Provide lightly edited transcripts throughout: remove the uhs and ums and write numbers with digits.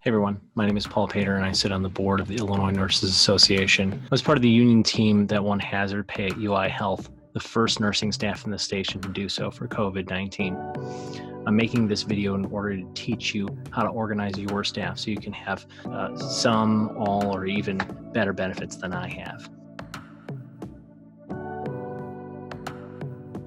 Hey everyone, my name is Paul Pater and I sit on the board of the Illinois Nurses Association. I was part of the union team that won hazard pay at UI Health, the first nursing staff in the station to do so for COVID-19. I'm making this video in order to teach you how to organize your staff so you can have some, all, or even better benefits than I have.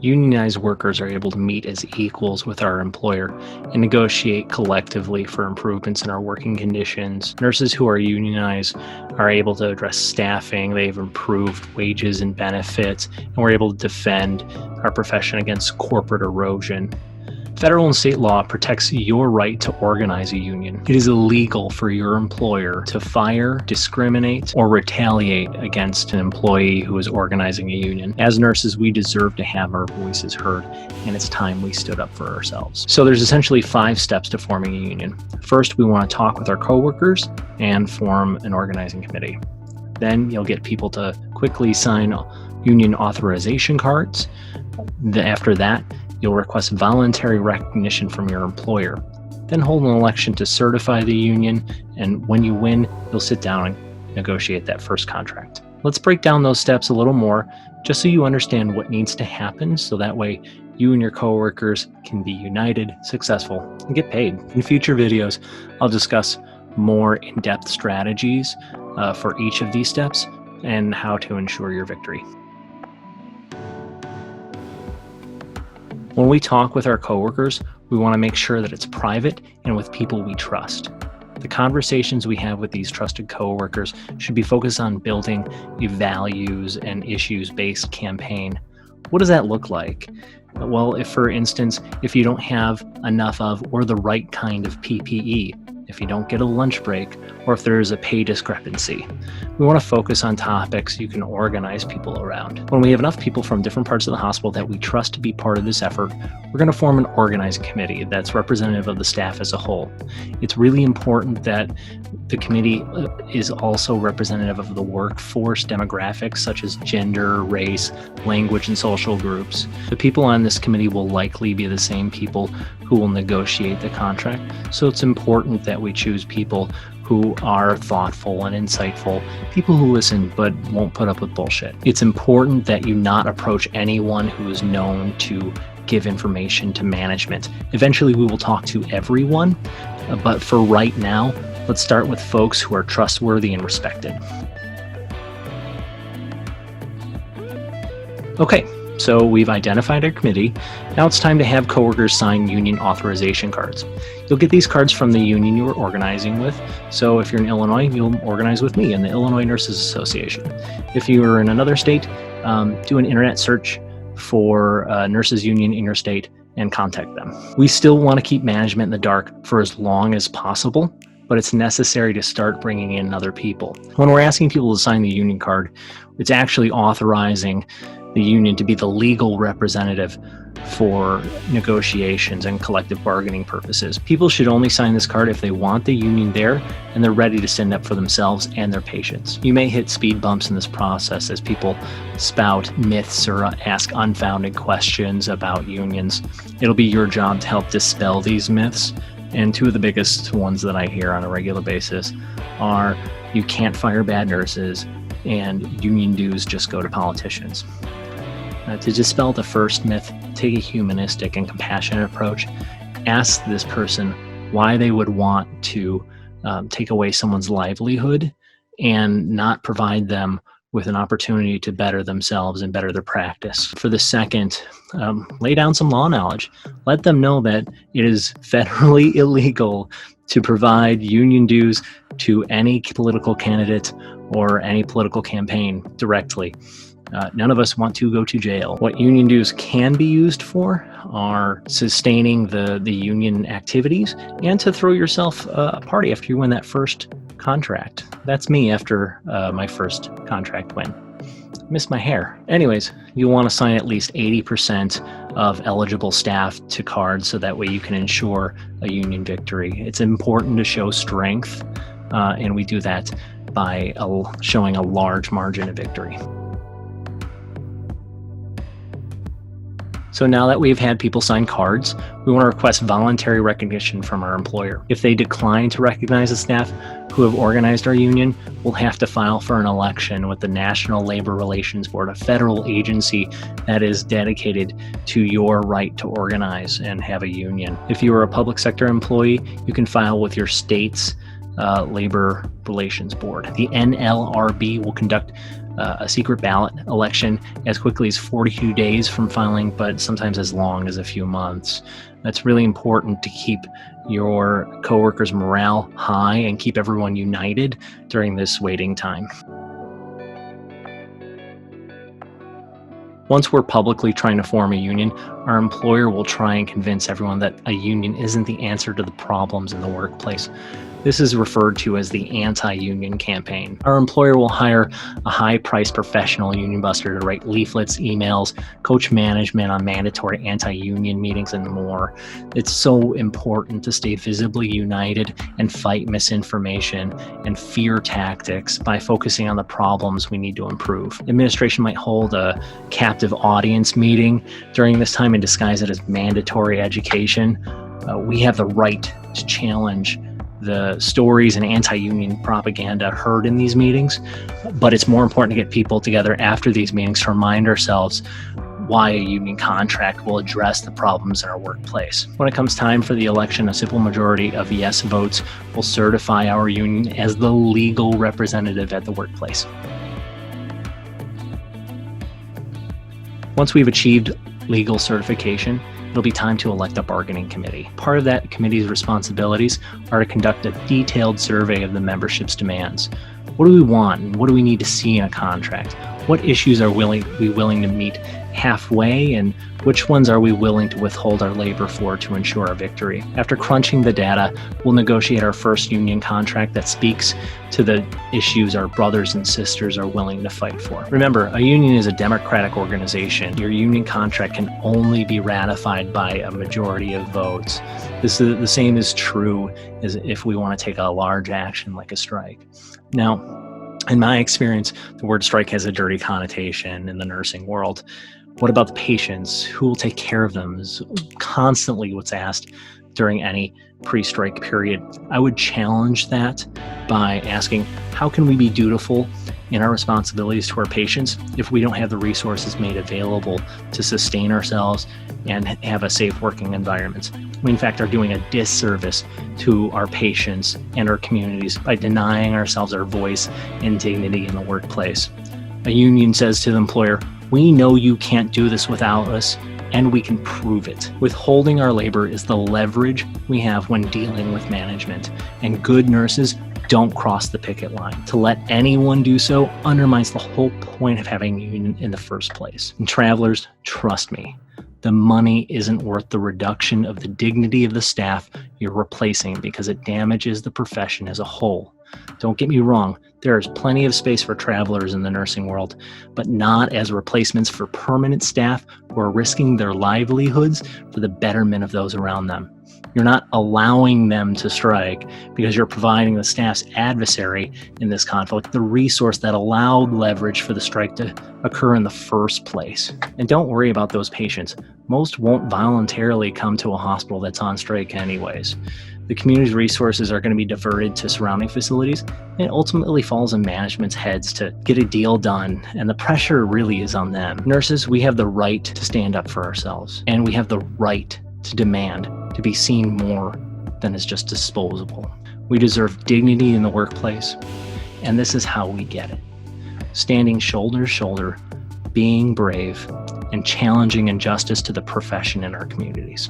Unionized workers are able to meet as equals with our employer and negotiate collectively for improvements in our working conditions. Nurses who are unionized are able to address staffing, they've improved wages and benefits, and we're able to defend our profession against corporate erosion. Federal and state law protects your right to organize a union. It is illegal for your employer to fire, discriminate, or retaliate against an employee who is organizing a union. As nurses, we deserve to have our voices heard, and it's time we stood up for ourselves. So there's essentially 5 steps to forming a union. First, we want to talk with our coworkers and form an organizing committee. Then you'll get people to quickly sign union authorization cards. After that, you'll request voluntary recognition from your employer. Then hold an election to certify the union, and when you win, you'll sit down and negotiate that first contract. Let's break down those steps a little more, just so you understand what needs to happen, so that way you and your coworkers can be united, successful, and get paid. In future videos, I'll discuss more in-depth strategies for each of these steps and how to ensure your victory. When we talk with our coworkers, we want to make sure that it's private and with people we trust. The conversations we have with these trusted coworkers should be focused on building a values and issues-based campaign. What does that look like? Well, if for instance, if you don't have enough of or the right kind of PPE, if you don't get a lunch break, or if there is a pay discrepancy. We want to focus on topics you can organize people around. When we have enough people from different parts of the hospital that we trust to be part of this effort, we're going to form an organizing committee that's representative of the staff as a whole. It's really important that the committee is also representative of the workforce demographics such as gender, race, language, and social groups. The people on this committee will likely be the same people who will negotiate the contract, so it's important that we choose people who are thoughtful and insightful, people who listen but won't put up with bullshit. It's important that you not approach anyone who is known to give information to management. Eventually we will talk to everyone, but for right now, let's start with folks who are trustworthy and respected. Okay, so we've identified our committee. Now it's time to have coworkers sign union authorization cards. You'll get these cards from the union you are organizing with. So if you're in Illinois, you'll organize with me in the Illinois Nurses Association. If you're in another state, do an internet search for nurses union in your state and contact them. We still want to keep management in the dark for as long as possible, but it's necessary to start bringing in other people. When we're asking people to sign the union card, it's actually authorizing the union to be the legal representative for negotiations and collective bargaining purposes. People should only sign this card if they want the union there and they're ready to stand up for themselves and their patients. You may hit speed bumps in this process as people spout myths or ask unfounded questions about unions. It'll be your job to help dispel these myths. And 2 of the biggest ones that I hear on a regular basis are you can't fire bad nurses and union dues just go to politicians. To dispel the first myth, take a humanistic and compassionate approach. Ask this person why they would want to take away someone's livelihood and not provide them with an opportunity to better themselves and better their practice. For the second, lay down some law knowledge. Let them know that it is federally illegal to provide union dues to any political candidate or any political campaign directly. None of us want to go to jail. What union dues can be used for are sustaining the union activities and to throw yourself a party after you win that first contract. That's me after my first contract win. Miss my hair. Anyways, you'll want to sign at least 80% of eligible staff to cards so that way you can ensure a union victory. It's important to show strength, and we do that by showing a large margin of victory. So now that we've had people sign cards, we want to request voluntary recognition from our employer. If they decline to recognize the staff who have organized our union, we'll have to file for an election with the National Labor Relations Board, a federal agency that is dedicated to your right to organize and have a union. If you are a public sector employee, you can file with your state's Labor Relations Board. The NLRB will conduct a secret ballot election as quickly as 42 days from filing, but sometimes as long as a few months. That's really important to keep your coworkers' morale high and keep everyone united during this waiting time. Once we're publicly trying to form a union, our employer will try and convince everyone that a union isn't the answer to the problems in the workplace. This is referred to as the anti-union campaign. Our employer will hire a high-priced professional union buster to write leaflets, emails, coach management on mandatory anti-union meetings, and more. It's so important to stay visibly united and fight misinformation and fear tactics by focusing on the problems we need to improve. Administration might hold a captive audience meeting during this time and disguise it as mandatory education. We have the right to challenge the stories and anti-union propaganda heard in these meetings, but it's more important to get people together after these meetings to remind ourselves why a union contract will address the problems in our workplace. When it comes time for the election, a simple majority of yes votes will certify our union as the legal representative at the workplace. Once we've achieved legal certification, it'll be time to elect a bargaining committee. Part of that committee's responsibilities are to conduct a detailed survey of the membership's demands. What do we want and what do we need to see in a contract? What issues are we willing to meet halfway, and which ones are we willing to withhold our labor for to ensure our victory? After crunching the data, we'll negotiate our first union contract that speaks to the issues our brothers and sisters are willing to fight for. Remember, a union is a democratic organization. Your union contract can only be ratified by a majority of votes. The same is true as if we want to take a large action like a strike. Now, in my experience, the word strike has a dirty connotation in the nursing world. What about the patients? Who will take care of them is constantly what's asked during any pre-strike period. I would challenge that by asking, how can we be dutiful in our responsibilities to our patients if we don't have the resources made available to sustain ourselves and have a safe working environment? We, in fact, are doing a disservice to our patients and our communities by denying ourselves our voice and dignity in the workplace. A union says to the employer, we know you can't do this without us, and we can prove it. Withholding our labor is the leverage we have when dealing with management, and good nurses don't cross the picket line. To let anyone do so undermines the whole point of having a union in the first place. And travelers, trust me, the money isn't worth the reduction of the dignity of the staff you're replacing because it damages the profession as a whole. Don't get me wrong, there is plenty of space for travelers in the nursing world, but not as replacements for permanent staff who are risking their livelihoods for the betterment of those around them. You're not allowing them to strike because you're providing the staff's adversary in this conflict the resource that allowed leverage for the strike to occur in the first place. And don't worry about those patients. Most won't voluntarily come to a hospital that's on strike anyways. The community's resources are going to be diverted to surrounding facilities, and it ultimately falls in management's heads to get a deal done, and the pressure really is on them. Nurses, we have the right to stand up for ourselves, and we have the right to demand to be seen more than as just disposable. We deserve dignity in the workplace, and this is how we get it. Standing shoulder to shoulder, being brave, and challenging injustice to the profession in our communities.